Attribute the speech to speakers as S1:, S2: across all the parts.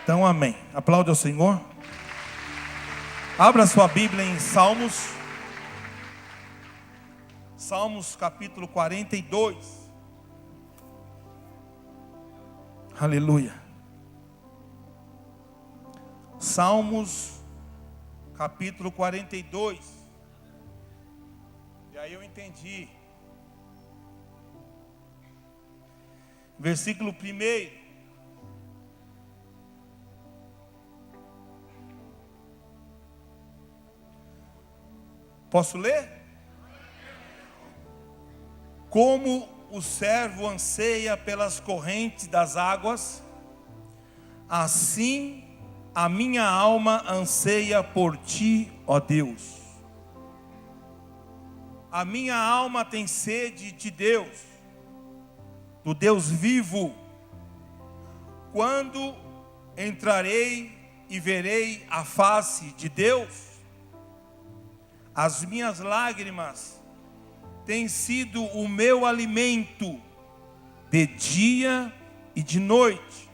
S1: Então, amém. Aplaude ao Senhor. Abra sua Bíblia em Salmos. Salmos capítulo 42. Aleluia. Salmos capítulo 42. E aí eu entendi. Versículo 1. Posso ler? Como o servo anseia pelas correntes das águas, assim a minha alma anseia por ti, ó Deus. A minha alma tem sede de Deus, do Deus vivo. Quando entrarei e verei a face de Deus? As minhas lágrimas têm sido o meu alimento de dia e de noite,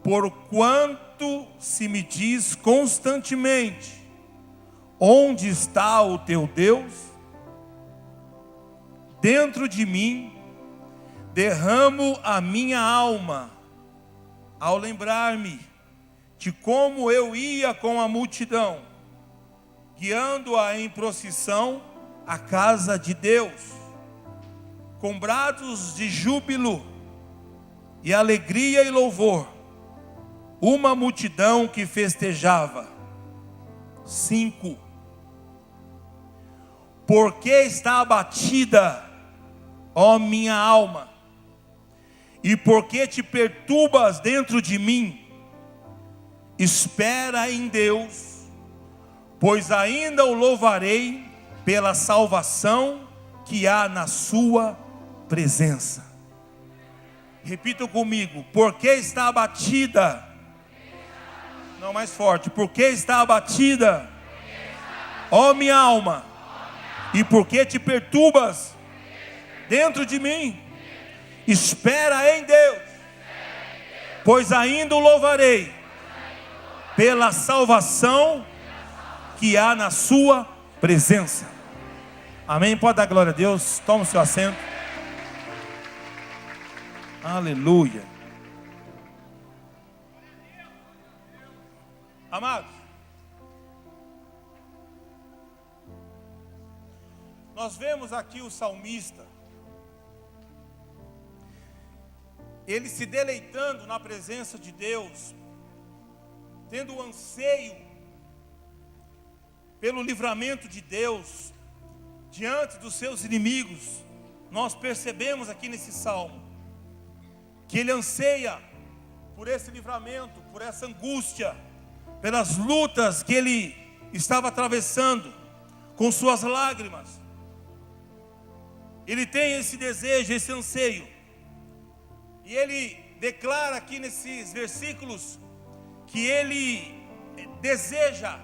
S1: porquanto se me diz constantemente: onde está o teu Deus? Dentro de mim derramo a minha alma, ao lembrar-me de como eu ia com a multidão, guiando-a em procissão à casa de Deus, com brados de júbilo e alegria e louvor, uma multidão que festejava. 5. Porque está abatida, ó minha alma, e porque te perturbas dentro de mim? Espera em Deus, pois ainda o louvarei pela salvação que há na sua presença. Repita comigo: porque está abatida. Não, mais forte. Porque está abatida, ó minha alma, e porque te perturbas dentro de mim? Espera em Deus, pois ainda o louvarei pela salvação que há na sua presença. Amém? Pode dar glória a Deus. Toma o seu assento. Aleluia. Amados, nós vemos aqui o salmista, ele se deleitando na presença de Deus, tendo o anseio pelo livramento de Deus diante dos seus inimigos. Nós percebemos aqui nesse salmo que ele anseia por esse livramento, por essa angústia, pelas lutas que ele estava atravessando com suas lágrimas. Ele tem esse desejo, esse anseio, e ele declara aqui nesses versículos que ele deseja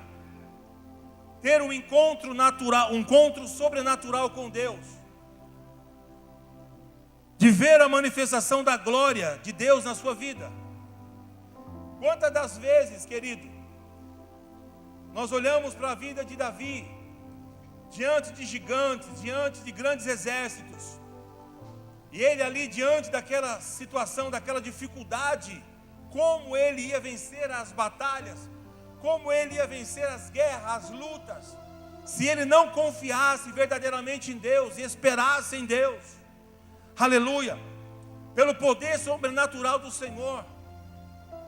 S1: ter um encontro natural, um encontro sobrenatural com Deus, de ver a manifestação da glória de Deus na sua vida. Quantas das vezes, querido, nós olhamos para a vida de Davi, diante de gigantes, diante de grandes exércitos, e ele ali diante daquela situação, daquela dificuldade, como ele ia vencer as batalhas, como ele ia vencer as guerras, as lutas, se ele não confiasse verdadeiramente em Deus e esperasse em Deus. Aleluia, pelo poder sobrenatural do Senhor,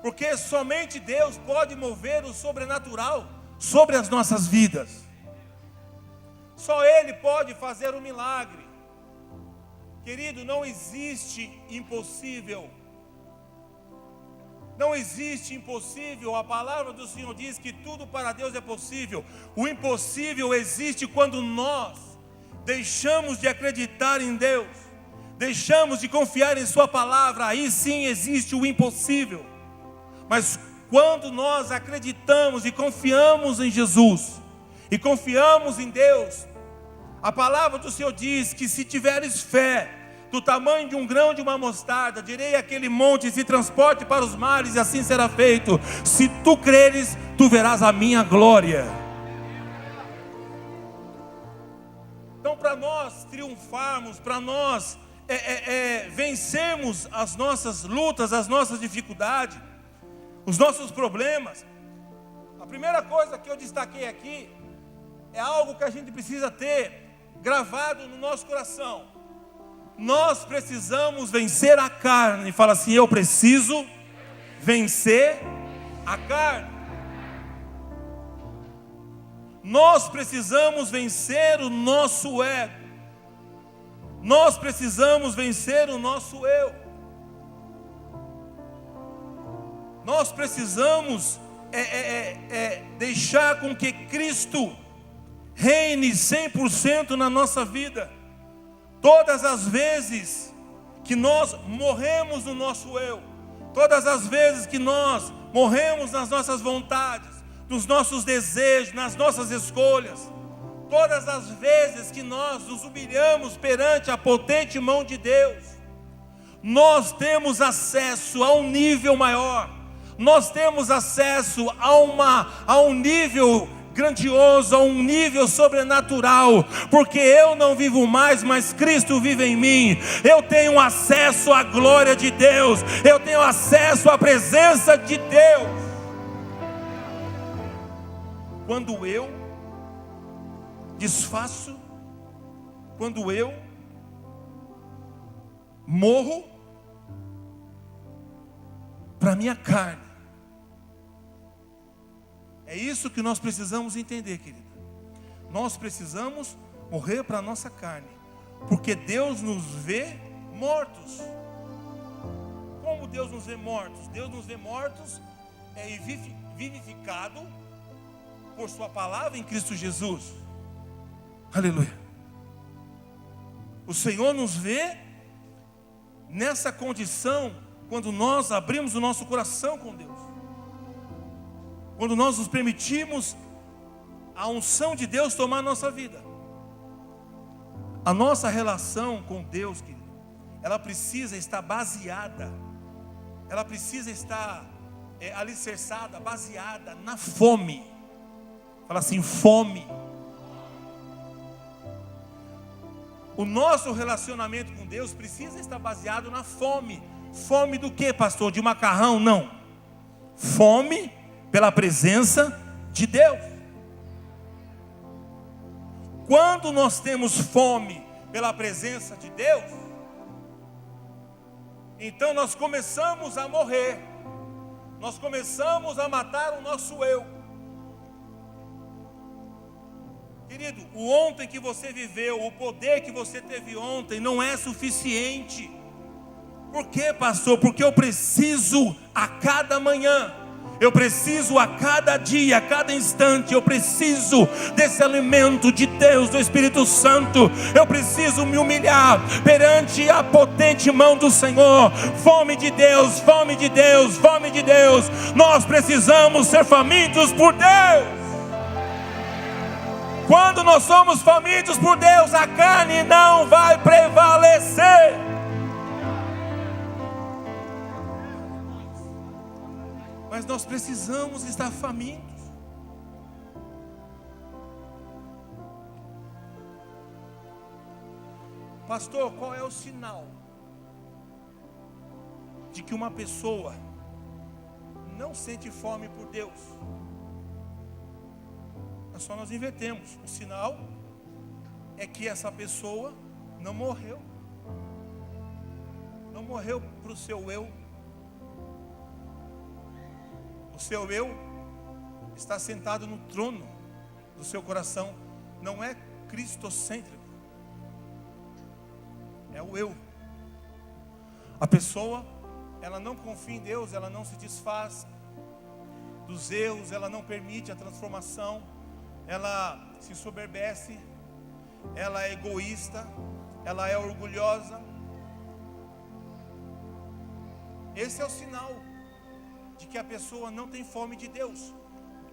S1: porque somente Deus pode mover o sobrenatural sobre as nossas vidas. Só Ele pode fazer um milagre. Querido, não existe impossível. Não existe impossível. A palavra do Senhor diz que tudo para Deus é possível. O impossível existe quando nós deixamos de acreditar em Deus, deixamos de confiar em Sua palavra. Aí sim existe o impossível. Mas quando nós acreditamos e confiamos em Jesus, e confiamos em Deus, a palavra do Senhor diz que se tiveres fé do tamanho de um grão de uma mostarda, direi àquele monte, se transporte para os mares, e assim será feito. Se tu creres, tu verás a minha glória. Então, para nós triunfarmos, para nós vencermos as nossas lutas, as nossas dificuldades, os nossos problemas, a primeira coisa que eu destaquei aqui é algo que a gente precisa ter gravado no nosso coração. Nós precisamos vencer a carne. Fala assim: eu preciso vencer a carne. Nós precisamos vencer o nosso ego. Nós precisamos vencer o nosso eu. Nós precisamos deixar com que Cristo reine 100% na nossa vida. Todas as vezes que nós morremos no nosso eu, todas as vezes que nós morremos nas nossas vontades, nos nossos desejos, nas nossas escolhas, todas as vezes que nós nos humilhamos perante a potente mão de Deus, nós temos acesso a um nível maior, nós temos acesso a um nível grandioso, a um nível sobrenatural, porque eu não vivo mais, mas Cristo vive em mim. Eu tenho acesso à glória de Deus, eu tenho acesso à presença de Deus. Quando eu desfaço, quando eu morro para minha carne. É isso que nós precisamos entender, querido. Nós precisamos morrer para a nossa carne, porque Deus nos vê mortos. Como Deus nos vê mortos? Deus nos vê mortos e vivificado por sua palavra em Cristo Jesus. Aleluia. O Senhor nos vê nessa condição quando nós abrimos o nosso coração com Deus, quando nós nos permitimos a unção de Deus tomar a nossa vida. A nossa relação com Deus, querido, ela precisa estar baseada, ela precisa estar alicerçada, baseada na fome. Fala assim: fome. O nosso relacionamento com Deus precisa estar baseado na fome. Fome do que, pastor? De macarrão? Não. Fome pela presença de Deus. Quando nós temos fome pela presença de Deus, então nós começamos a morrer, nós começamos a matar o nosso eu. Querido, o ontem que você viveu, o poder que você teve ontem não é suficiente. Por quê, pastor? Porque eu preciso a cada manhã, eu preciso a cada dia, a cada instante, eu preciso desse alimento de Deus, do Espírito Santo. Eu preciso me humilhar perante a potente mão do Senhor. Fome de Deus, fome de Deus, fome de Deus. Nós precisamos ser famintos por Deus. Quando nós somos famintos por Deus, a carne não vai prevalecer. Mas nós precisamos estar famintos. Pastor, qual é o sinal de que uma pessoa não sente fome por Deus? É só nós invertemos. O sinal é que essa pessoa não morreu. Não morreu para o seu eu. O seu eu está sentado no trono do seu coração. Não é cristocêntrico. É o eu. A pessoa, ela não confia em Deus, ela não se desfaz dos erros, ela não permite a transformação. Ela se soberbece, ela é egoísta, ela é orgulhosa. Esse é o sinal de que a pessoa não tem fome de Deus.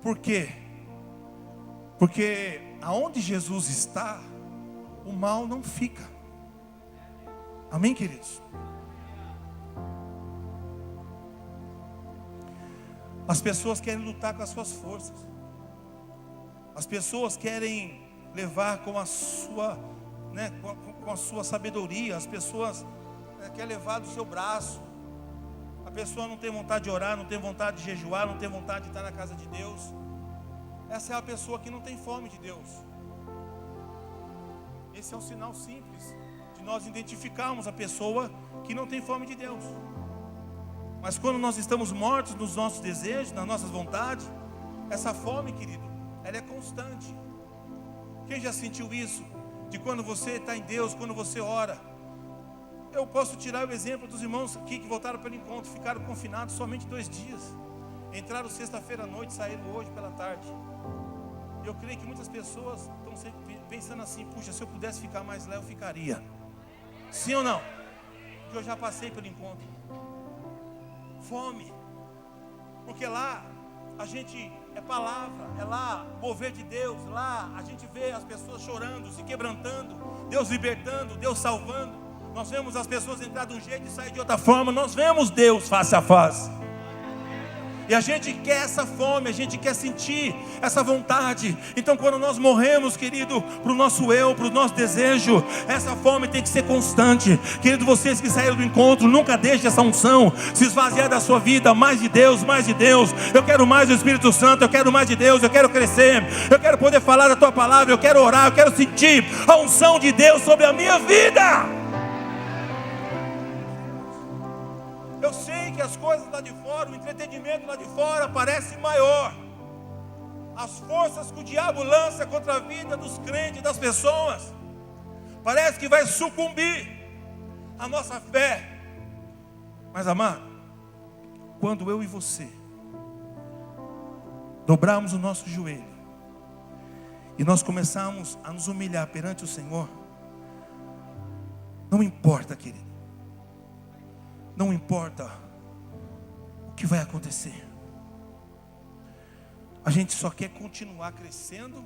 S1: Por quê? Porque aonde Jesus está, o mal não fica. Amém, queridos? As pessoas querem lutar com as suas forças. As pessoas querem levar com a sua, com a sua sabedoria. As pessoas querem levar do seu braço. A pessoa não tem vontade de orar, não tem vontade de jejuar, não tem vontade de estar na casa de Deus. Essa é a pessoa que não tem fome de Deus. Esse é um sinal simples de nós identificarmos a pessoa que não tem fome de Deus. Mas quando nós estamos mortos nos nossos desejos, nas nossas vontades, essa fome, querido, ela é constante. Quem já sentiu isso? De quando você está em Deus, quando você ora. Eu posso tirar o exemplo dos irmãos aqui que voltaram pelo encontro, ficaram confinados somente 2 dias. Entraram sexta-feira à noite, saíram hoje pela tarde. Eu creio que muitas pessoas estão sempre pensando assim: puxa, se eu pudesse ficar mais lá, eu ficaria. Sim ou não? Porque eu já passei pelo encontro. Fome. Porque lá a gente é palavra, é lá mover de Deus. Lá a gente vê as pessoas chorando, se quebrantando, Deus libertando, Deus salvando. Nós vemos as pessoas entrar de um jeito e sair de outra forma. Nós vemos Deus face a face. E a gente quer essa fome, a gente quer sentir essa vontade. Então quando nós morremos, querido, para o nosso eu, para o nosso desejo, essa fome tem que ser constante. Querido, vocês que saíram do encontro, nunca deixe essa unção se esvaziar da sua vida. Mais de Deus, mais de Deus. Eu quero mais do Espírito Santo, eu quero mais de Deus, eu quero crescer, eu quero poder falar da tua palavra, eu quero orar, eu quero sentir a unção de Deus sobre a minha vida. Eu sei que as coisas lá de fora, o entretenimento lá de fora parece maior. As forças que o diabo lança contra a vida dos crentes, das pessoas, parece que vai sucumbir a nossa fé. Mas amado, quando eu e você dobrarmos o nosso joelho e nós começarmos a nos humilhar perante o Senhor, não importa, querido, não importa o que vai acontecer. A gente só quer continuar crescendo.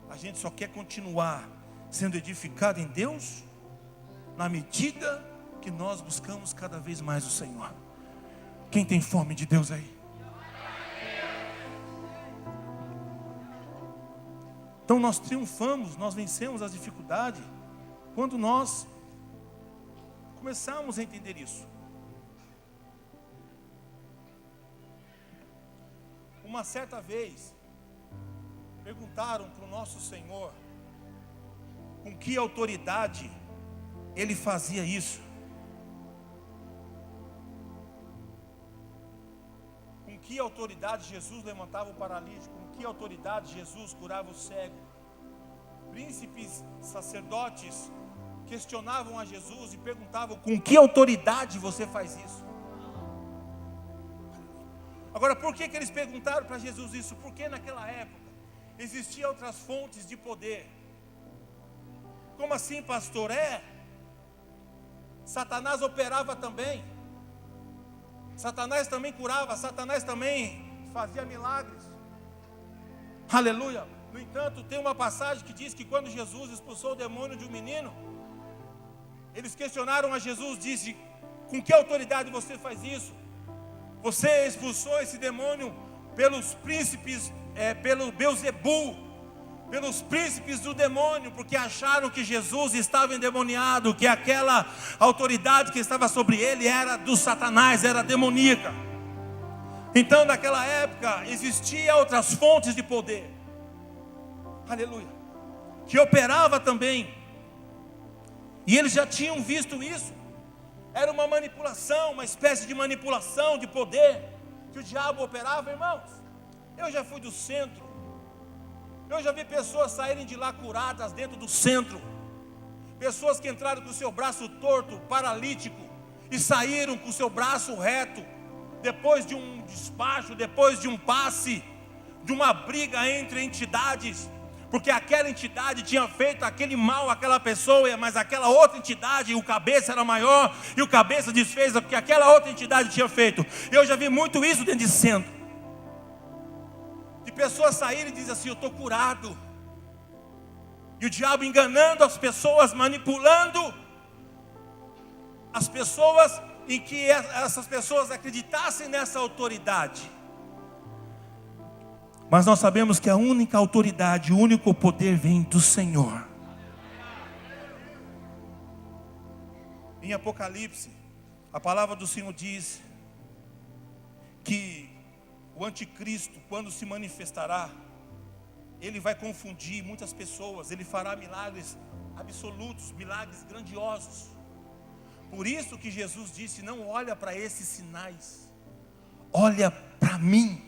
S1: A gente só quer continuar sendo edificado em Deus, na medida que nós buscamos cada vez mais o Senhor. Quem tem fome de Deus aí? Então nós triunfamos, nós vencemos as dificuldades quando nós começamos a entender isso. Uma certa vez, perguntaram para o nosso Senhor com que autoridade Ele fazia isso. Com que autoridade Jesus levantava o paralítico? Com que autoridade Jesus curava o cego? Príncipes, sacerdotes questionavam a Jesus e perguntavam: com que autoridade você faz isso? Agora, por que eles perguntaram para Jesus isso? Porque naquela época existiam outras fontes de poder. Como assim, pastor? Satanás operava também. Satanás também curava. Satanás também fazia milagres. Aleluia. No entanto, tem uma passagem que diz que quando Jesus expulsou o demônio de um menino, eles questionaram a Jesus, disse: com que autoridade você faz isso? Você expulsou esse demônio pelos príncipes, pelo Beuzebu, pelos príncipes do demônio, porque acharam que Jesus estava endemoniado, que aquela autoridade que estava sobre ele era do Satanás, era demoníaca. Então naquela época existiam outras fontes de poder, aleluia, que operava também, e eles já tinham visto isso. Era uma manipulação, uma espécie de manipulação de poder que o diabo operava, irmãos. Eu já fui do centro. Eu já vi pessoas saírem de lá curadas dentro do centro. Pessoas que entraram com o seu braço torto, paralítico, e saíram com o seu braço reto, depois de um despacho, depois de um passe, de uma briga entre entidades. Porque aquela entidade tinha feito aquele mal àquela pessoa, mas aquela outra entidade, o cabeça era maior, e o cabeça desfez o que aquela outra entidade tinha feito. Eu já vi muito isso dentro de centro, de pessoas saírem e dizem assim: eu estou curado. E o diabo enganando as pessoas, manipulando. as pessoas, em que essas pessoas acreditassem nessa autoridade. Mas nós sabemos que a única autoridade, o único poder vem do Senhor. Em Apocalipse, a palavra do Senhor diz que o anticristo, quando se manifestará, ele vai confundir muitas pessoas, ele fará milagres absolutos, milagres grandiosos. Por isso que Jesus disse: não olha para esses sinais, olha para mim.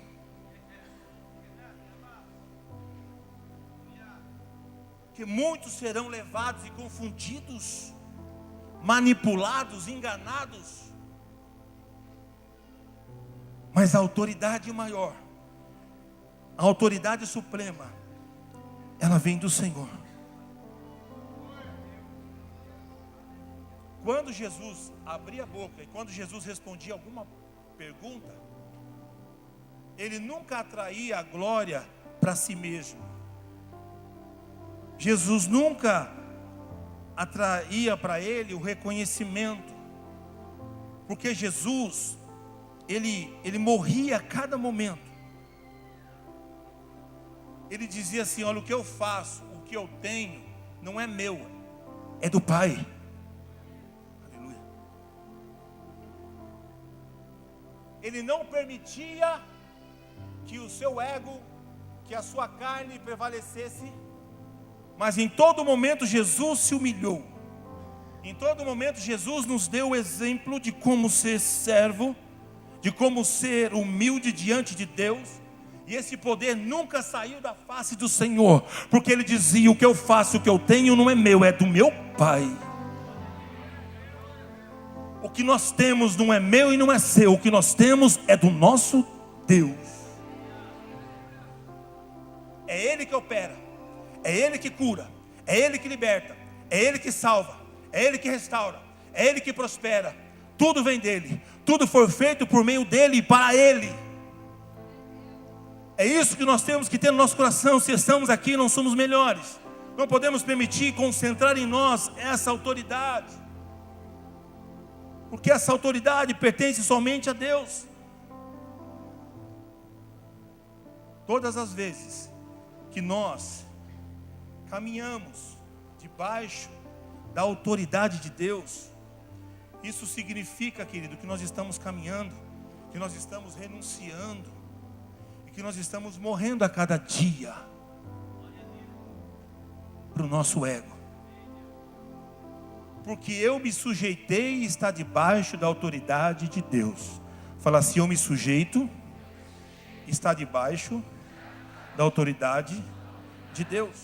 S1: Que muitos serão levados e confundidos, manipulados, enganados. Mas a autoridade maior, a autoridade suprema, ela vem do Senhor. Quando Jesus abria a boca e quando Jesus respondia alguma pergunta, ele nunca atraía a glória para si mesmo. Jesus nunca atraía para ele o reconhecimento, porque Jesus, ele morria a cada momento. Ele dizia assim: olha, o que eu faço, o que eu tenho, não é meu, é do Pai. Aleluia. Ele não permitia que o seu ego, que a sua carne prevalecesse. Mas em todo momento Jesus se humilhou. Em todo momento Jesus nos deu o exemplo de como ser servo, de como ser humilde diante de Deus. E esse poder nunca saiu da face do Senhor, porque ele dizia: o que eu faço, o que eu tenho não é meu, é do meu Pai. O que nós temos não é meu e não é seu, o que nós temos é do nosso Deus. É Ele que opera, é Ele que cura, é Ele que liberta, é Ele que salva, é Ele que restaura, é Ele que prospera. Tudo vem dEle, tudo foi feito por meio dEle e para Ele. É isso que nós temos que ter no nosso coração. Se estamos aqui, não somos melhores. Não podemos permitir concentrar em nós essa autoridade, porque essa autoridade pertence somente a Deus. Todas as vezes que nós caminhamos debaixo da autoridade de Deus, isso significa, querido, que nós estamos caminhando, que nós estamos renunciando, e que nós estamos morrendo a cada dia para o nosso ego. Porque eu me sujeitei e está debaixo da autoridade de Deus. Fala assim: eu me sujeito, está debaixo da autoridade de Deus.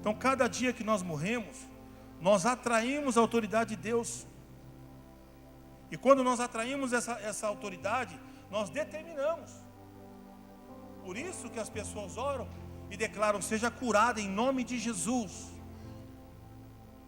S1: Então, cada dia que nós morremos, nós atraímos a autoridade de Deus. E quando nós atraímos essa autoridade, nós determinamos. Por isso que as pessoas oram e declaram: seja curada em nome de Jesus.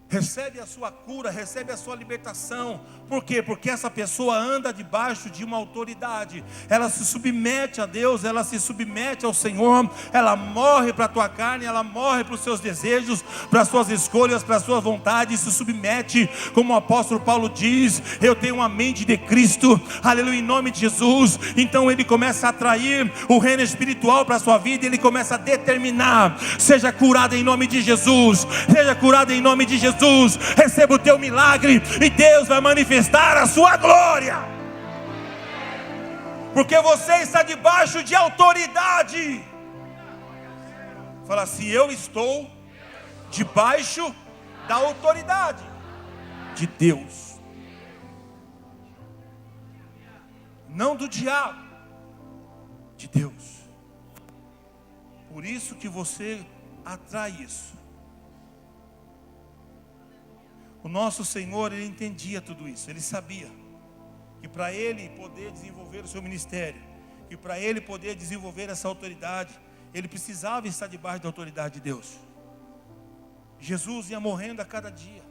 S1: Recebe a sua cura, recebe a sua libertação. Por quê? Porque essa pessoa anda debaixo de uma autoridade. Ela se submete a Deus, ela se submete ao Senhor. Ela morre para a tua carne, ela morre para os seus desejos, para as suas escolhas, para as suas vontades. Se submete, como o apóstolo Paulo diz: eu tenho uma mente de Cristo, aleluia, em nome de Jesus. Então ele começa a atrair o reino espiritual para a sua vida. Ele começa a determinar: seja curado em nome de Jesus, seja curado em nome de Jesus. Receba o teu milagre e Deus vai manifestar a sua glória, porque você está debaixo de autoridade. Fala assim: eu estou debaixo da autoridade de Deus, não do diabo, de Deus. Por isso que você atrai isso. O nosso Senhor, Ele entendia tudo isso. Ele sabia que para Ele poder desenvolver o seu ministério, que para Ele poder desenvolver essa autoridade, Ele precisava estar debaixo da autoridade de Deus. Jesus ia morrendo a cada dia,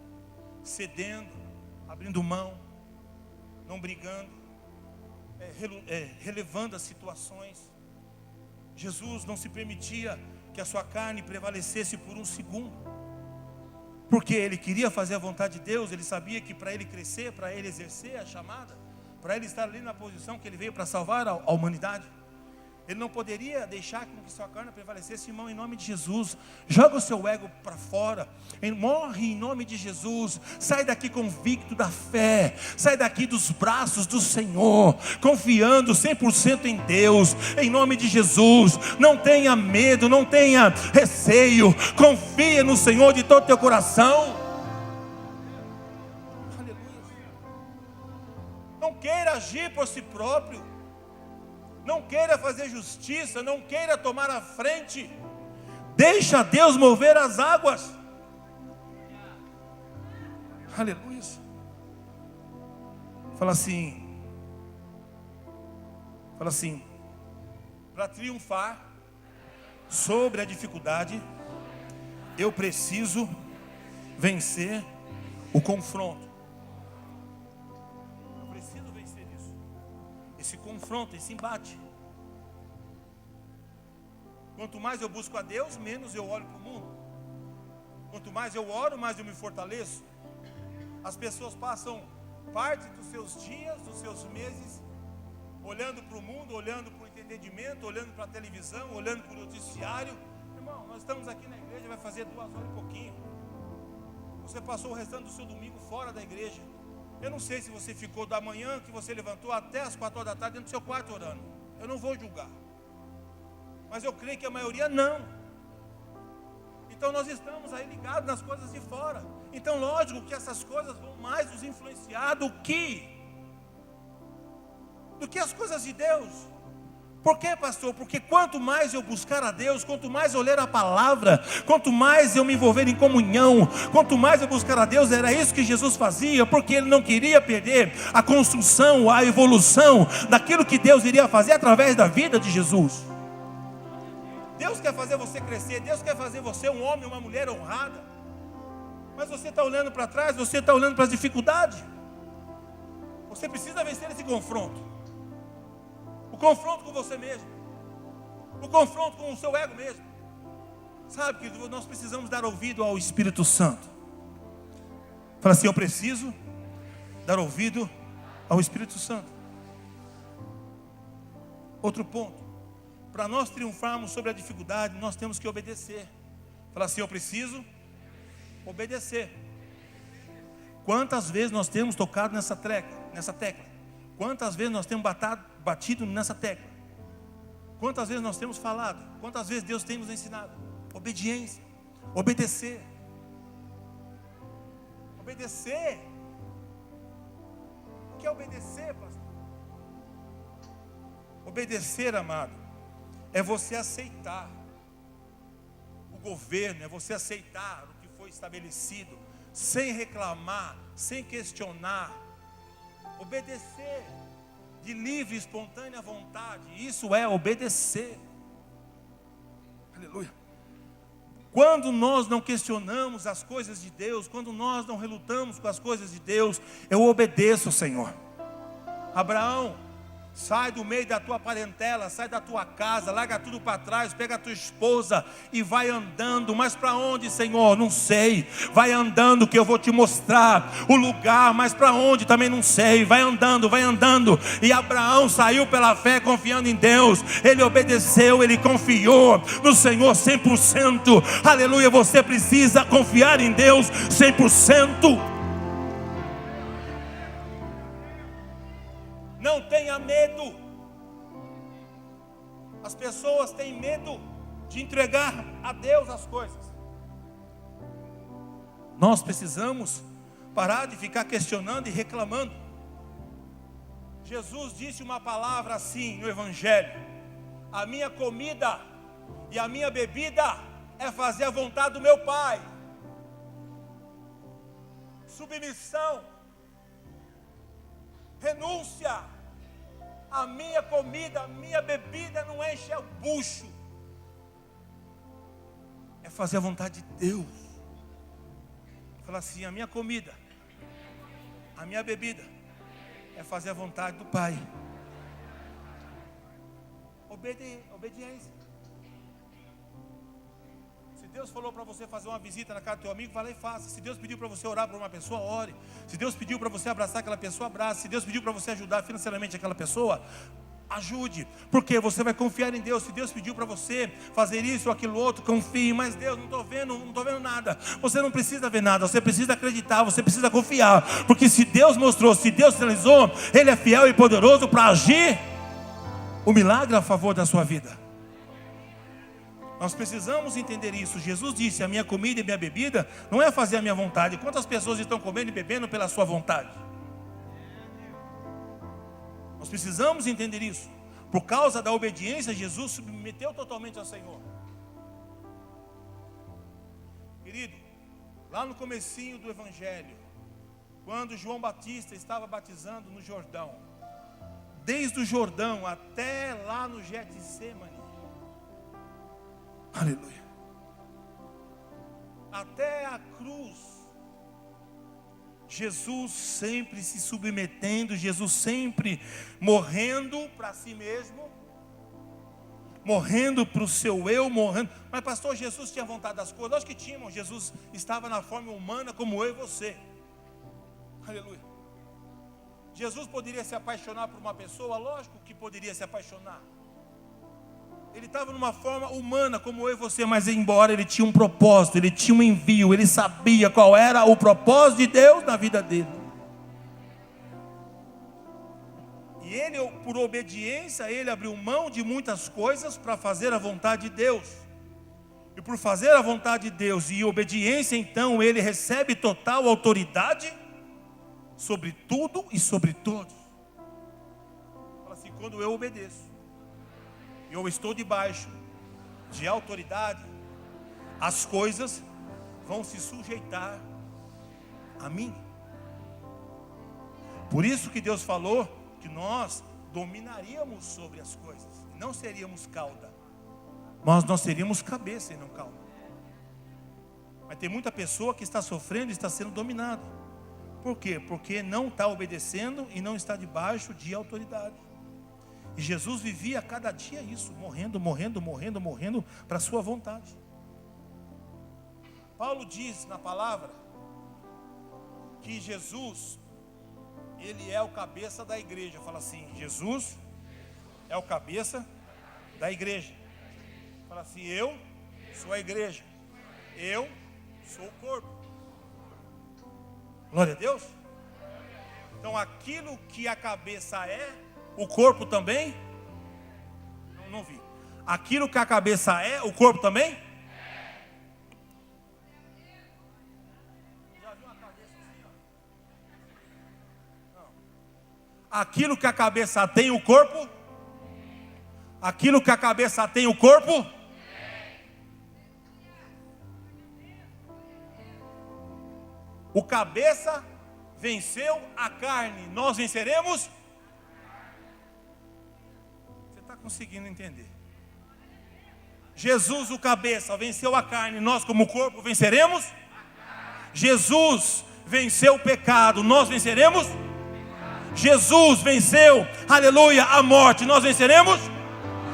S1: cedendo, abrindo mão, não brigando, relevando as situações. Jesus não se permitia que a sua carne prevalecesse por um segundo. Porque ele queria fazer a vontade de Deus. Ele sabia que para ele crescer, para ele exercer a chamada, para ele estar ali na posição que ele veio para salvar a humanidade, ele não poderia deixar que sua carne prevalecesse. Irmão, em nome de Jesus, joga o seu ego para fora, morre em nome de Jesus. Sai daqui convicto da fé, sai daqui dos braços do Senhor, confiando 100% em Deus, em nome de Jesus. Não tenha medo, não tenha receio, confie no Senhor de todo o teu coração. Aleluia. Não queira agir por si próprio, não queira fazer justiça, não queira tomar a frente. Deixa Deus mover as águas. Aleluia. Fala assim, para triunfar sobre a dificuldade, eu preciso vencer o confronto. Esse confronto, esse embate. Quanto mais eu busco a Deus, menos eu olho para o mundo. Quanto mais eu oro, mais eu me fortaleço. As pessoas passam parte dos seus dias, dos seus meses, olhando para o mundo, olhando para o entretenimento, olhando para a televisão, olhando para o noticiário. Irmão, nós estamos aqui na igreja, vai fazer 2 horas e pouquinho. Você passou o restante do seu domingo fora da igreja. Eu não sei se você ficou da manhã que você levantou até as 4 horas da tarde dentro do seu quarto orando. Eu não vou julgar, mas eu creio que a maioria não. Então nós estamos aí ligados nas coisas de fora. Então lógico que essas coisas vão mais nos influenciar do que as coisas de Deus. Por quê, pastor? Porque quanto mais eu buscar a Deus, quanto mais eu ler a palavra, quanto mais eu me envolver em comunhão, quanto mais eu buscar a Deus, era isso que Jesus fazia, porque Ele não queria perder a construção, a evolução daquilo que Deus iria fazer através da vida de Jesus. Deus quer fazer você crescer, Deus quer fazer você um homem, uma mulher honrada, mas você está olhando para trás, você está olhando para as dificuldades. Você precisa vencer esse confronto. O confronto com você mesmo, o confronto com o seu ego mesmo. Sabe que nós precisamos dar ouvido ao Espírito Santo. Fala assim, eu preciso dar ouvido ao Espírito Santo. Outro ponto, para nós triunfarmos sobre a dificuldade, nós temos que obedecer. Fala assim, eu preciso obedecer. Quantas vezes nós temos tocado nessa tecla? Quantas vezes nós temos batido nessa tecla? Quantas vezes nós temos falado? Quantas vezes Deus tem nos ensinado? Obediência, obedecer. Obedecer. O que é obedecer, pastor? Obedecer, amado, é você aceitar o governo, é você aceitar o que foi estabelecido, sem reclamar, sem questionar. Obedecer de livre e espontânea vontade, isso é obedecer. Aleluia. Quando nós não questionamos as coisas de Deus, quando nós não relutamos com as coisas de Deus, eu obedeço, Senhor. Abraão, sai do meio da tua parentela, sai da tua casa, larga tudo para trás, pega a tua esposa e vai andando. Mas para onde, Senhor? Não sei. Vai andando que eu vou te mostrar o lugar, mas para onde também não sei. Vai andando, vai andando. E Abraão saiu pela fé confiando em Deus. Ele obedeceu, ele confiou no Senhor 100%. Aleluia, você precisa confiar em Deus 100%. Não tenha medo. As pessoas têm medo de entregar a Deus as coisas. Nós precisamos parar de ficar questionando e reclamando. Jesus disse uma palavra assim no Evangelho: a minha comida e a minha bebida é fazer a vontade do meu Pai. Submissão, renúncia. A minha comida, a minha bebida não é encher o bucho, é fazer a vontade de Deus. Fala assim, a minha comida, a minha bebida é fazer a vontade do Pai. Obediência. Se Deus falou para você fazer uma visita na casa do teu amigo, vai lá e faça. Se Deus pediu para você orar por uma pessoa, ore. Se Deus pediu para você abraçar aquela pessoa, abrace. Se Deus pediu para você ajudar financeiramente aquela pessoa, ajude. Porque você vai confiar em Deus. Se Deus pediu para você fazer isso ou aquilo outro, confie. Mas Deus, não estou vendo nada. Você não precisa ver nada, você precisa acreditar, você precisa confiar. Porque se Deus mostrou, se Deus realizou, Ele é fiel e poderoso para agir o milagre a favor da sua vida. Nós precisamos entender isso. Jesus disse: a minha comida e minha bebida não é fazer a minha vontade. Quantas pessoas estão comendo e bebendo pela sua vontade? Nós precisamos entender isso. Por causa da obediência, Jesus submeteu totalmente ao Senhor. Querido, lá no comecinho do Evangelho, quando João Batista estava batizando no Jordão, desde o Jordão até lá no Getsemane, aleluia, até a cruz, Jesus sempre se submetendo, Jesus sempre morrendo para si mesmo, morrendo para o seu eu, morrendo. Mas pastor, Jesus tinha vontade das coisas? Lógico que tinha, irmão. Jesus estava na forma humana como eu e você, aleluia. Jesus poderia se apaixonar por uma pessoa? Lógico que poderia se apaixonar. Ele estava numa forma humana como eu e você, mas embora ele tinha um propósito, ele tinha um envio, ele sabia qual era o propósito de Deus na vida dele. E ele, por obediência, ele abriu mão de muitas coisas para fazer a vontade de Deus. E por fazer a vontade de Deus e obediência, então ele recebe total autoridade sobre tudo e sobre todos. Fala assim: quando eu obedeço, eu estou debaixo de autoridade, as coisas vão se sujeitar a mim. Por isso que Deus falou que nós dominaríamos sobre as coisas, não seríamos cauda, mas nós seríamos cabeça e não cauda. Mas tem muita pessoa que está sofrendo e está sendo dominada. Por quê? Porque não está obedecendo e não está debaixo de autoridade. E Jesus vivia a cada dia isso, morrendo para a sua vontade. Paulo diz na palavra que Jesus, ele é o cabeça da igreja. Fala assim: Jesus é o cabeça da igreja. Fala assim: eu sou a igreja, eu sou o corpo. Glória a Deus. Então aquilo que a cabeça é, o corpo também? Não vi. Aquilo que a cabeça é, o corpo também? Já viu uma cabeça assim, ó? Não. Aquilo que a cabeça tem, o corpo? Aquilo que a cabeça tem, o corpo? O cabeça venceu a carne, nós venceremos? Conseguindo entender? Jesus, o cabeça, venceu a carne, nós como corpo venceremos? Jesus venceu o pecado, nós venceremos? Jesus venceu, aleluia, a morte, nós venceremos?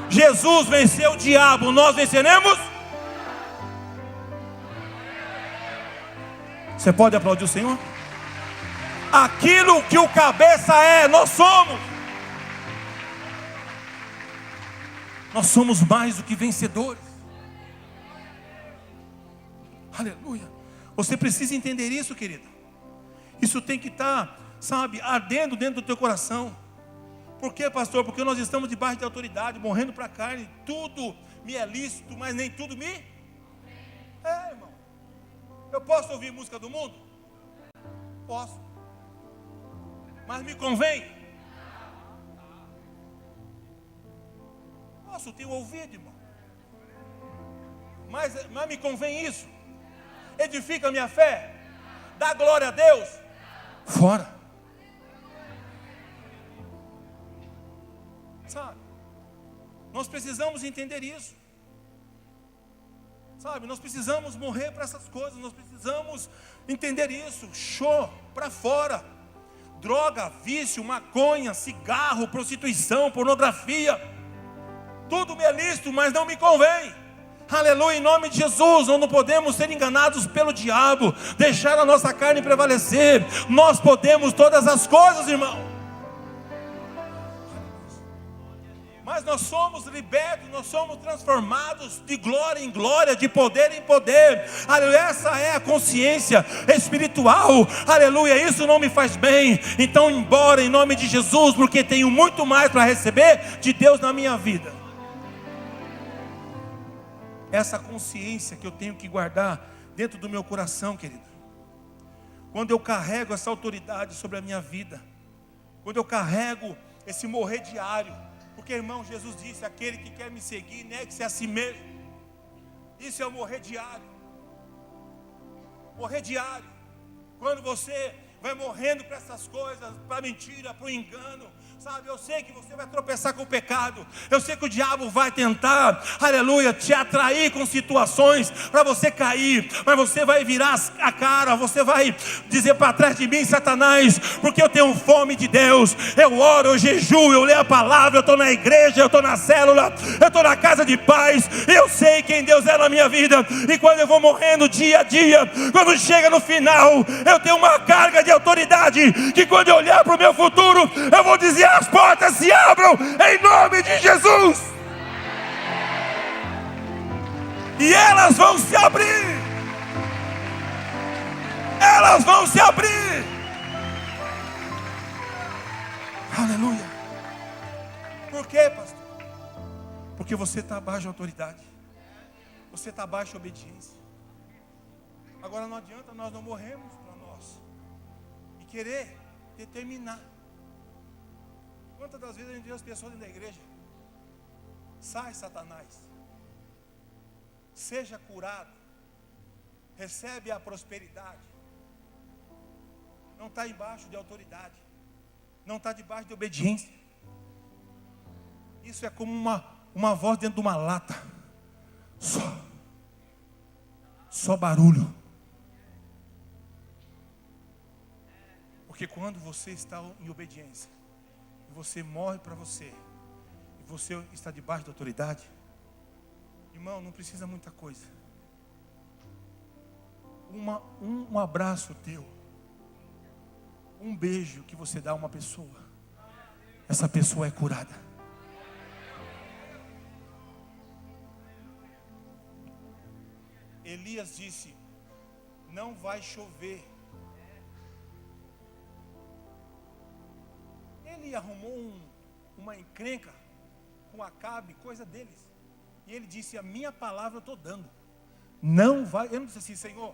S1: Jesus venceu o diabo, nós venceremos? Você pode aplaudir o Senhor? Aquilo que o cabeça é, nós somos. Nós somos mais do que vencedores. Aleluia. Você precisa entender isso, querido. Isso tem que estar, sabe, ardendo dentro do teu coração. Por quê, pastor? Porque nós estamos debaixo de autoridade, morrendo para a carne. Tudo me é lícito, mas nem tudo me... É, irmão. Eu posso ouvir música do mundo? Posso. Mas me convém? Posso ter ouvido, irmão. Mas me convém isso? Edifica a minha fé? Dá glória a Deus? Fora. Sabe? Nós precisamos entender isso. Sabe? Nós precisamos morrer para essas coisas. Nós precisamos entender isso. Show para fora. Droga, vício, maconha, cigarro, prostituição, pornografia. Tudo me é lícito, mas não me convém. Aleluia, em nome de Jesus. Nós não podemos ser enganados pelo diabo, deixar a nossa carne prevalecer. Nós podemos todas as coisas, irmão. Mas nós somos libertos, nós somos transformados de glória em glória, de poder em poder. Aleluia, essa é a consciência espiritual. Aleluia, isso não me faz bem. Então, embora em nome de Jesus, porque tenho muito mais para receber de Deus na minha vida. Essa consciência que eu tenho que guardar dentro do meu coração, querido. Quando eu carrego essa autoridade sobre a minha vida, quando eu carrego esse morrer diário. Porque, irmão, Jesus disse: aquele que quer me seguir, negue-se a si mesmo. Isso é o morrer diário. Morrer diário. Quando você vai morrendo para essas coisas, para a mentira, para o engano, sabe, eu sei que você vai tropeçar com o pecado. Eu sei que o diabo vai tentar, aleluia, te atrair com situações para você cair. Mas você vai virar a cara, você vai dizer para trás de mim: Satanás, porque eu tenho fome de Deus. Eu oro, eu jejuo, eu leio a palavra, eu estou na igreja, eu estou na célula, eu estou na casa de paz. Eu sei quem Deus é na minha vida. E quando eu vou morrendo dia a dia, quando chega no final, eu tenho uma carga de autoridade, que quando eu olhar para o meu futuro, eu vou dizer: as portas se abram em nome de Jesus, e elas vão se abrir. Elas vão se abrir. Aleluia. Por quê, pastor? Porque você está abaixo de autoridade, você está abaixo de obediência. Agora não adianta nós não morrermos para nós e querer determinar. Quantas das vezes a gente vê as pessoas dentro da igreja: sai, Satanás, seja curado, recebe a prosperidade. Não está embaixo de autoridade, não está debaixo de obediência. Isso é como uma voz dentro de uma lata, só barulho. Porque quando você está em obediência, e você morre para você, e você está debaixo da autoridade, irmão, não precisa muita coisa. Um abraço teu, um beijo que você dá a uma pessoa, essa pessoa é curada. Elias disse: não vai chover. Ele arrumou uma encrenca com Acabe, coisa deles. E ele disse: a minha palavra eu estou dando. Não vai. Ele não disse assim: Senhor,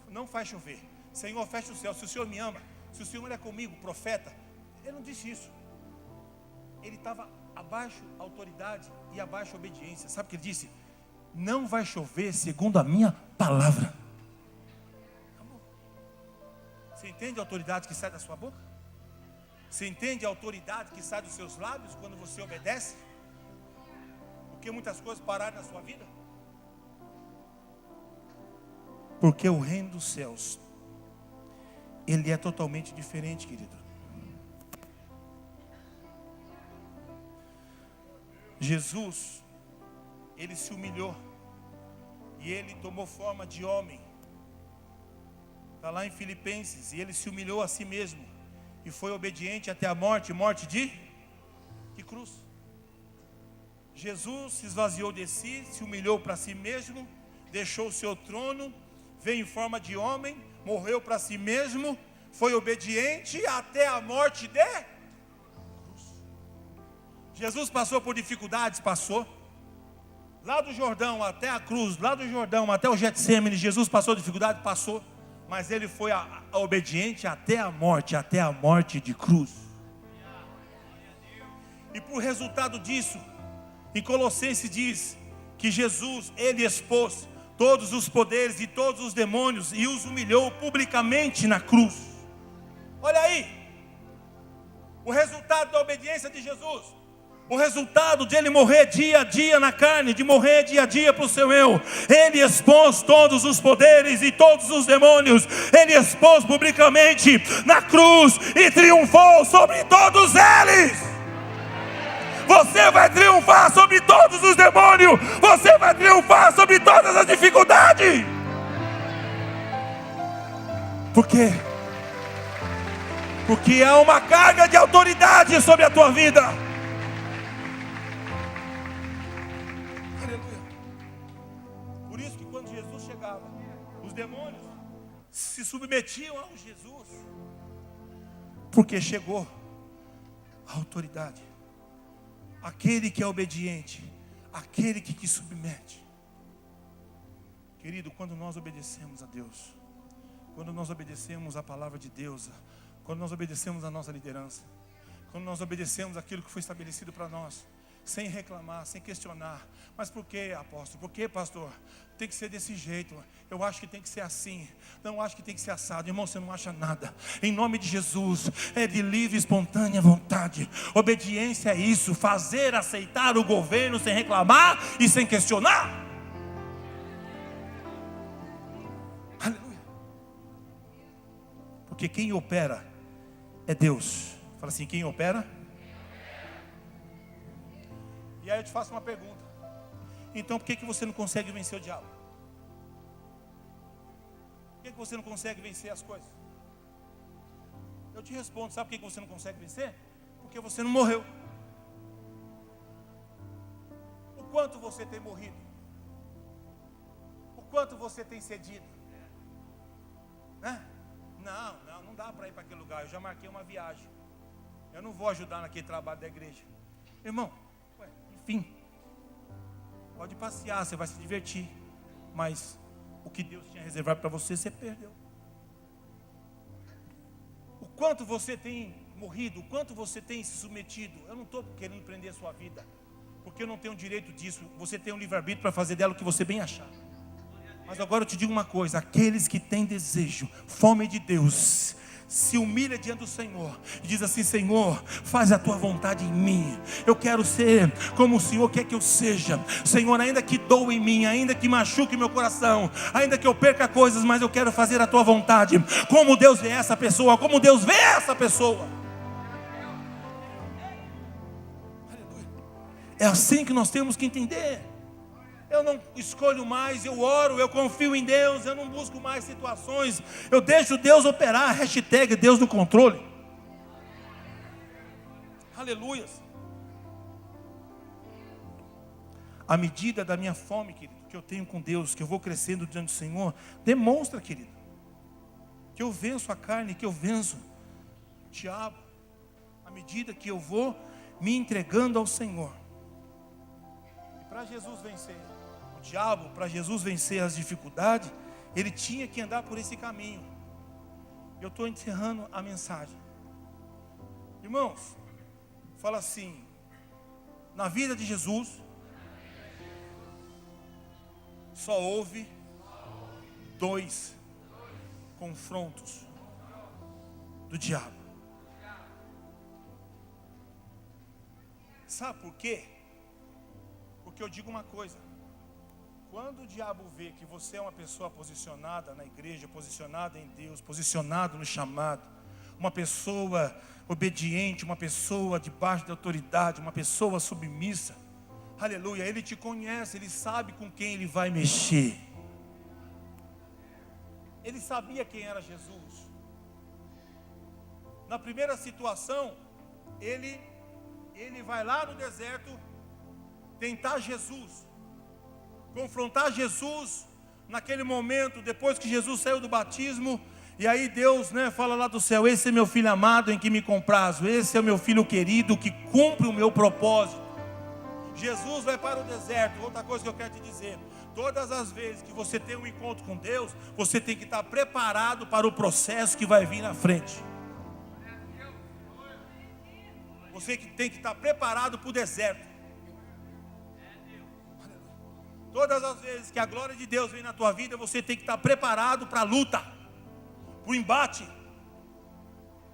S1: não faz chover. Senhor, fecha o céu. Se o Senhor me ama, se o Senhor é comigo, profeta. Ele não disse isso. Ele estava abaixo da autoridade e abaixo da obediência. Sabe o que ele disse? Não vai chover segundo a minha palavra. Você entende a autoridade que sai da sua boca? Você entende a autoridade que sai dos seus lábios quando você obedece? Porque muitas coisas pararam na sua vida? Porque o reino dos céus, ele é totalmente diferente, querido. Jesus, ele se humilhou e ele tomou forma de homem. Está lá em Filipenses. E ele se humilhou a si mesmo e foi obediente até a morte, morte de cruz. Jesus se esvaziou de si, se humilhou para si mesmo, deixou o seu trono, veio em forma de homem, morreu para si mesmo, foi obediente até a morte de cruz. Jesus passou por dificuldades, passou. Lá do Jordão até a cruz, lá do Jordão até o Getsêmani, Jesus passou dificuldade, passou. Mas ele foi obediente até a morte de cruz. E por resultado disso, em Colossenses diz que Jesus, ele expôs todos os poderes e todos os demônios e os humilhou publicamente na cruz. Olha aí, o resultado da obediência de Jesus. O resultado de ele morrer dia a dia na carne, de morrer dia a dia para o seu eu. Ele expôs todos os poderes e todos os demônios. Ele expôs publicamente na cruz e triunfou sobre todos eles. você vai triunfar sobre todos os demônios, você vai triunfar sobre todas as dificuldades. Por quê? Porque há uma carga de autoridade sobre a tua vida. Aleluia. Por isso que quando Jesus chegava, os demônios se submetiam a Jesus, porque chegou a autoridade. Aquele que é obediente, aquele que submete. Querido, quando nós obedecemos a Deus, quando nós obedecemos a palavra de Deus, quando nós obedecemos a nossa liderança, quando nós obedecemos aquilo que foi estabelecido para nós, sem reclamar, sem questionar. Mas por que, apóstolo? Por que, pastor? Tem que ser desse jeito. Eu acho que tem que ser assim. Não, acho que tem que ser assado. Irmão, você não acha nada. Em nome de Jesus, é de livre e espontânea vontade. Obediência é isso, fazer, aceitar o governo sem reclamar e sem questionar. Aleluia. Porque quem opera é Deus. Fala assim, quem opera? E aí eu te faço uma pergunta. Então por que você não consegue vencer o diabo? Por que você não consegue vencer as coisas? Eu te respondo, sabe por que você não consegue vencer? Porque você não morreu. O quanto você tem morrido? O quanto você tem cedido? Né? Não dá para ir para aquele lugar. Eu já marquei uma viagem. Eu não vou ajudar naquele trabalho da igreja. Irmão, enfim, pode passear, você vai se divertir, mas o que Deus tinha reservado para você, você perdeu. O quanto você tem morrido, o quanto você tem se submetido. Eu não estou querendo prender a sua vida, porque eu não tenho direito disso. Você tem um livre-arbítrio para fazer dela o que você bem achar. Mas agora eu te digo uma coisa: aqueles que têm desejo, fome de Deus, se humilha diante do Senhor e diz assim: Senhor, faz a tua vontade em mim. Eu quero ser como o Senhor quer que eu seja. Senhor, ainda que doa em mim, ainda que machuque meu coração, ainda que eu perca coisas, mas eu quero fazer a tua vontade. Como Deus vê essa pessoa, como Deus vê essa pessoa. Aleluia. É assim que nós temos que entender. Eu não escolho mais, eu oro, eu confio em Deus, eu não busco mais situações, eu deixo Deus operar, hashtag Deus no controle. Aleluia. A medida da minha fome, querido, que eu tenho com Deus, que eu vou crescendo diante do Senhor, demonstra, querido, que eu venço a carne, que eu venço o diabo, à medida que eu vou me entregando ao Senhor. E para Jesus vencer o diabo, para Jesus vencer as dificuldades, ele tinha que andar por esse caminho. Eu estou encerrando a mensagem. Irmãos, fala assim: na vida de Jesus só houve 2 confrontos do diabo. Sabe por quê? Porque eu digo uma coisa: quando o diabo vê que você é uma pessoa posicionada na igreja, posicionada em Deus, posicionado no chamado, uma pessoa obediente, uma pessoa debaixo de autoridade, uma pessoa submissa, aleluia, ele te conhece, ele sabe com quem ele vai mexer. Ele sabia quem era Jesus. Na primeira situação, ele vai lá no deserto tentar Jesus, confrontar Jesus naquele momento, depois que Jesus saiu do batismo. E aí Deus, fala lá do céu: esse é meu filho amado em que me comprazo, esse é o meu filho querido que cumpre o meu propósito. Jesus vai para o deserto. Outra coisa que eu quero te dizer: todas as vezes que você tem um encontro com Deus, você tem que estar preparado para o processo que vai vir na frente. Você tem que estar preparado para o deserto. Todas as vezes que a glória de Deus vem na tua vida, você tem que estar preparado para a luta, para o embate.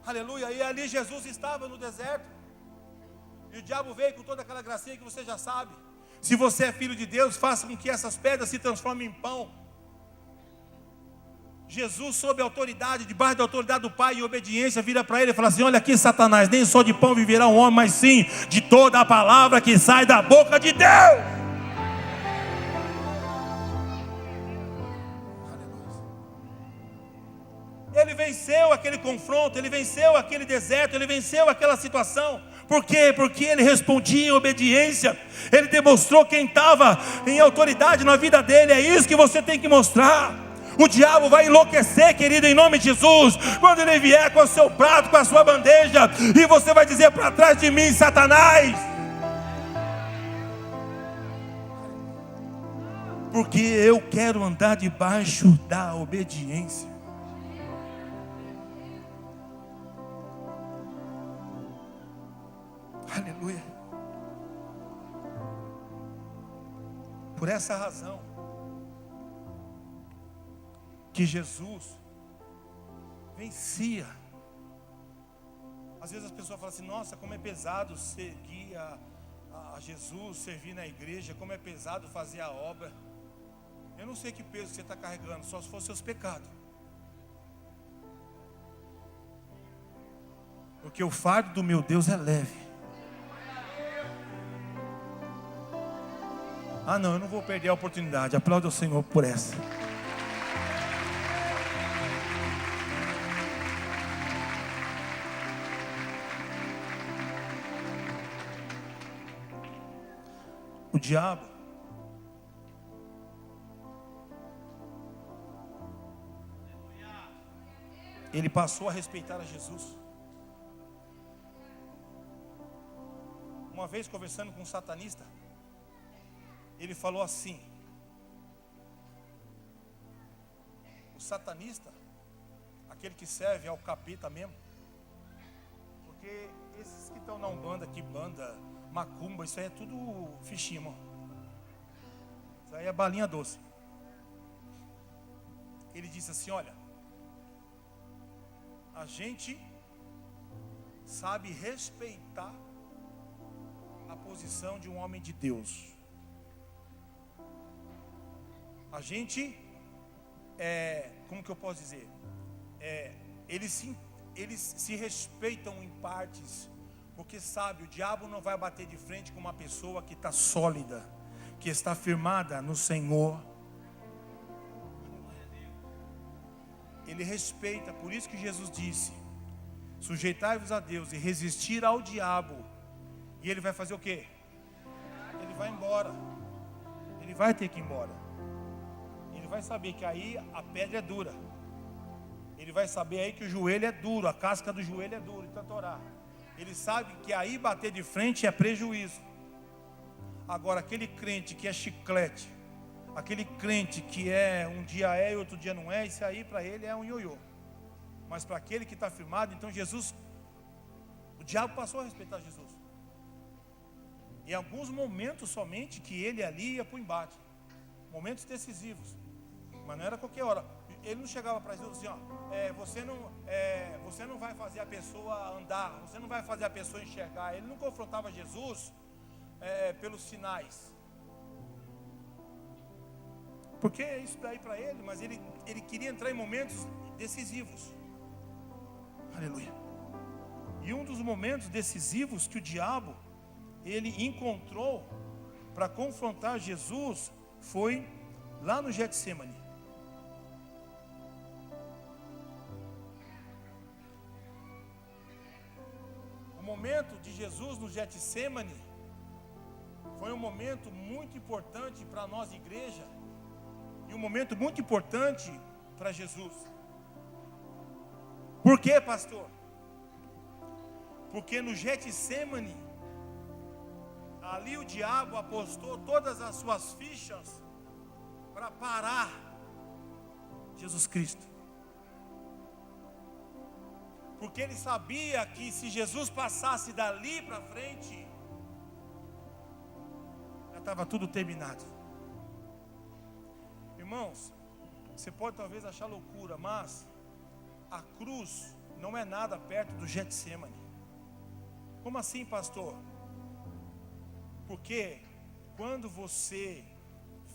S1: Aleluia. E ali Jesus estava no deserto, e o diabo veio com toda aquela gracinha que você já sabe: se você é filho de Deus, faça com que essas pedras se transformem em pão. Jesus, sob a autoridade, debaixo da autoridade do Pai, em obediência, vira para ele e fala assim: olha aqui, Satanás, nem só de pão viverá um homem, mas sim de toda a palavra que sai da boca de Deus. Ele venceu aquele confronto, ele venceu aquele deserto, ele venceu aquela situação. Por quê? Porque ele respondia em obediência. Ele demonstrou quem estava em autoridade na vida dele. É isso que você tem que mostrar. O diabo vai enlouquecer, querido, em nome de Jesus, quando ele vier com o seu prato, com a sua bandeja, e você vai dizer: para trás de mim, Satanás. Porque eu quero andar debaixo da obediência. Aleluia. Por essa razão que Jesus vencia. Às vezes as pessoas falam assim: nossa, como é pesado seguir a Jesus, servir na igreja, como é pesado fazer a obra. Eu não sei que peso você está carregando, só se for seus pecados. Porque o fardo do meu Deus é leve. Ah não, eu não vou perder a oportunidade. Aplauda o Senhor por essa. O diabo, ele passou a respeitar a Jesus. Uma vez conversando com um satanista, ele falou assim: o satanista, aquele que serve ao capeta mesmo, porque esses que estão na Umbanda, que banda, macumba, isso aí é tudo fichinha, irmão. Isso aí é balinha doce. Ele disse assim: olha, a gente sabe respeitar a posição de um homem de Deus. A gente como que eu posso dizer? Eles se respeitam em partes, porque sabe, o diabo não vai bater de frente com uma pessoa que está sólida, que está firmada no Senhor. Ele respeita, por isso que Jesus disse: sujeitai-vos a Deus e resistir ao diabo. E ele vai fazer o quê? Ele vai embora. Ele vai ter que ir embora. Ele vai saber que aí a pedra é dura. Ele vai saber aí que o joelho é duro, a casca do joelho é dura, e tanto orar. Ele sabe que aí bater de frente é prejuízo. Agora, aquele crente que é chiclete, aquele crente que um dia é e outro dia não é, isso aí para ele é um ioiô. Mas para aquele que está firmado, então Jesus, o diabo passou a respeitar Jesus. Em alguns momentos somente que ele ali ia para o embate, momentos decisivos, mas não era qualquer hora. Ele não chegava para Jesus assim: ó, você não vai fazer a pessoa andar, você não vai fazer a pessoa enxergar. Ele não confrontava Jesus pelos sinais, porque é isso daí para ele, mas ele queria entrar em momentos decisivos. Aleluia. E um dos momentos decisivos que o diabo ele encontrou para confrontar Jesus foi lá no Getsêmani. O momento de Jesus no Getsêmani foi um momento muito importante para nós, igreja, e um momento muito importante para Jesus. Por quê, pastor? Porque no Getsêmani, ali o diabo apostou todas as suas fichas para parar Jesus Cristo. Porque ele sabia que se Jesus passasse dali para frente, já estava tudo terminado. Irmãos, você pode talvez achar loucura, mas a cruz não é nada perto do Getsêmani. Como assim, pastor? Porque quando você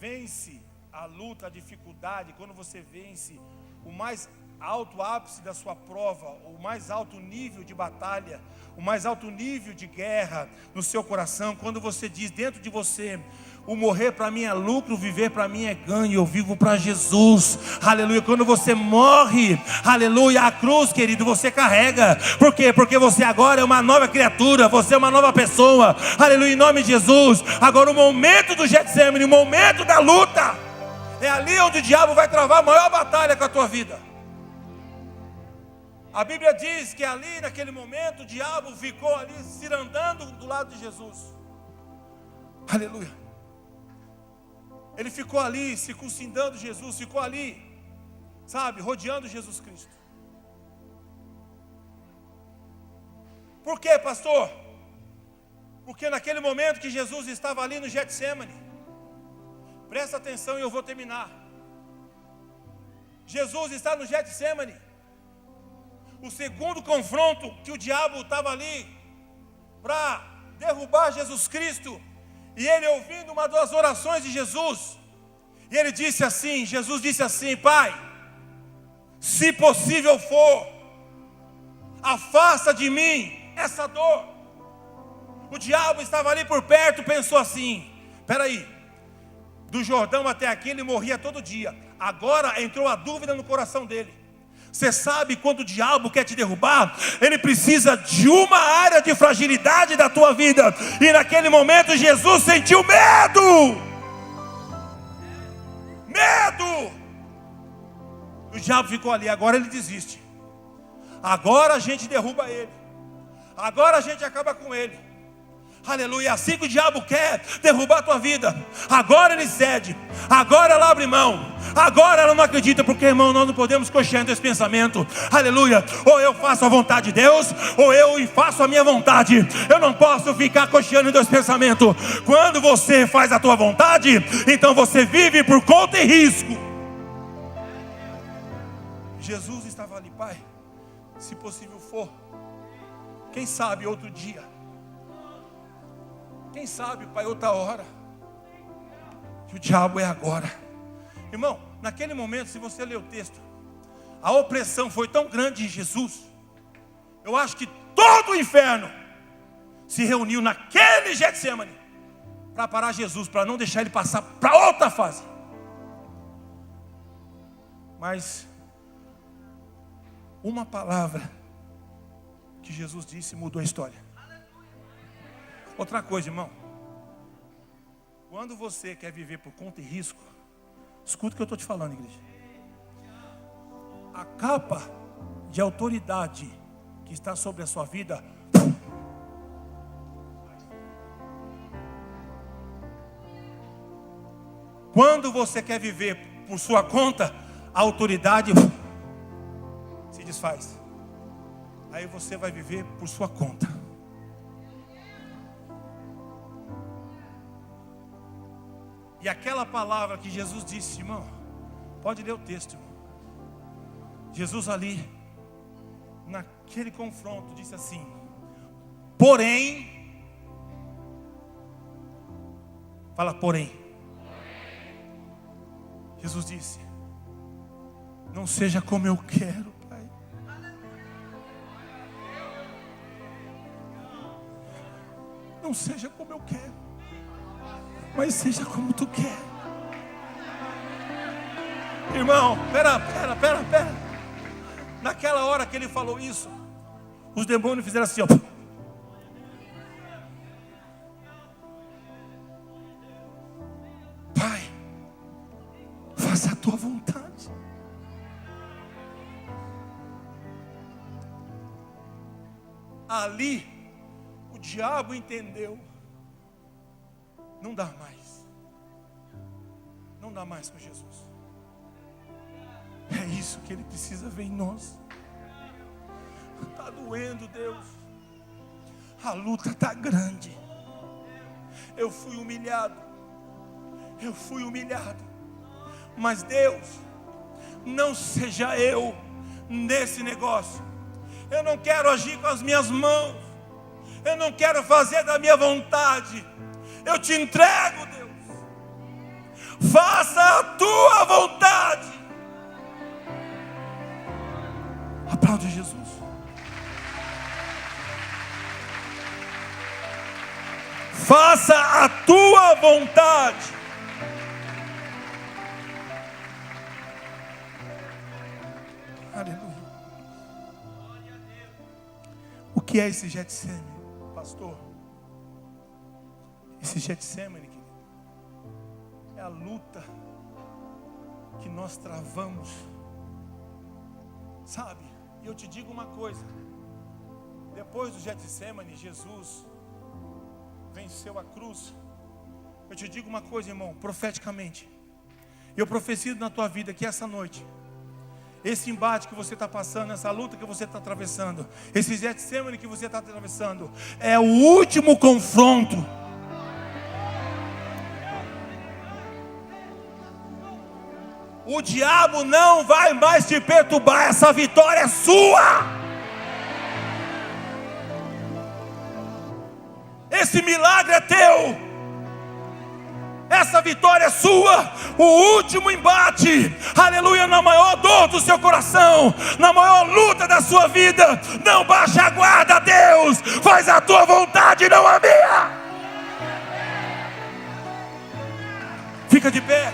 S1: vence a luta, a dificuldade, quando você vence o mais alto ápice da sua prova, o mais alto nível de batalha, o mais alto nível de guerra no seu coração, quando você diz dentro de você: o morrer para mim é lucro, viver para mim é ganho, eu vivo para Jesus, aleluia. Quando você morre, aleluia, a cruz, querido, você carrega. Por quê? Porque você agora é uma nova criatura, você é uma nova pessoa, aleluia, em nome de Jesus. Agora o momento do Getsemane, o momento da luta, é ali onde o diabo vai travar a maior batalha com a tua vida. A Bíblia diz que ali naquele momento o diabo ficou ali cirandando do lado de Jesus, aleluia. Ele ficou ali circuncindando Jesus, ficou ali, sabe, rodeando Jesus Cristo. Por quê, pastor? Porque naquele momento que Jesus estava ali no Getsemane, presta atenção e eu vou terminar. Jesus está no Getsemane. O segundo confronto que o diabo estava ali para derrubar Jesus Cristo, e ele ouvindo uma das orações de Jesus, e ele disse assim, Jesus disse assim: Pai, se possível for, afasta de mim essa dor. O diabo estava ali por perto, pensou assim: espera aí, do Jordão até aqui ele morria todo dia, agora entrou a dúvida no coração dele. Você sabe, quando o diabo quer te derrubar, ele precisa de uma área de fragilidade da tua vida. E naquele momento Jesus sentiu medo. Medo. O diabo ficou ali, agora ele desiste. Agora a gente derruba ele. Agora a gente acaba com ele. Aleluia, assim que o diabo quer derrubar a tua vida, agora ele cede, agora ela abre mão, agora ela não acredita, porque, irmão, nós não podemos cocheando esse pensamento, aleluia, ou eu faço a vontade de Deus, ou eu faço a minha vontade. Eu não posso ficar cocheando em dois pensamentos. Quando você faz a tua vontade, então você vive por conta e risco. Jesus estava ali: Pai, se possível for, quem sabe outro dia, quem sabe, Pai, outra hora. E o diabo é agora. Irmão, naquele momento, se você ler o texto, a opressão foi tão grande em Jesus. Eu acho que todo o inferno se reuniu naquele Getsemane para parar Jesus, para não deixar ele passar para outra fase. Mas uma palavra que Jesus disse mudou a história. Outra coisa, irmão, quando você quer viver por conta e risco, escuta o que eu estou te falando, igreja. A capa de autoridade que está sobre a sua vida, quando você quer viver por sua conta, a autoridade se desfaz. Aí você vai viver por sua conta. E aquela palavra que Jesus disse, irmão, pode ler o texto, irmão. Jesus ali, naquele confronto, disse assim: porém, fala porém. Jesus disse: não seja como eu quero, Pai. Não seja como eu quero, mas seja como tu quer. Irmão, pera. Naquela hora que ele falou isso, os demônios fizeram assim, ó. Pai, faça a tua vontade. Ali, o diabo entendeu. Não dá mais. Não dá mais com Jesus. É isso que Ele precisa ver em nós. Está doendo, Deus. A luta está grande. Eu fui humilhado. Mas Deus, não seja eu nesse negócio. Eu não quero agir com as minhas mãos. Eu não quero fazer da minha vontade. Eu te entrego, Deus. Faça a tua vontade. Aplaude Jesus. Faça a tua vontade. Aleluia. O que é esse Getsemane, pastor? Esse Getsemane, querido, é a luta que nós travamos. Sabe? E eu te digo uma coisa. Depois do Getsemane, Jesus venceu a cruz. Eu te digo uma coisa, irmão, profeticamente. Eu profetizo na tua vida que essa noite, esse embate que você está passando, essa luta que você está atravessando, esse Getsemane que você está atravessando, é o último confronto. O diabo não vai mais te perturbar. Essa vitória é sua. Esse milagre é teu. Essa vitória é sua. O último embate, aleluia, na maior dor do seu coração, na maior luta da sua vida, não baixa a guarda, Deus. Faz a tua vontade, não a minha. Fica de pé.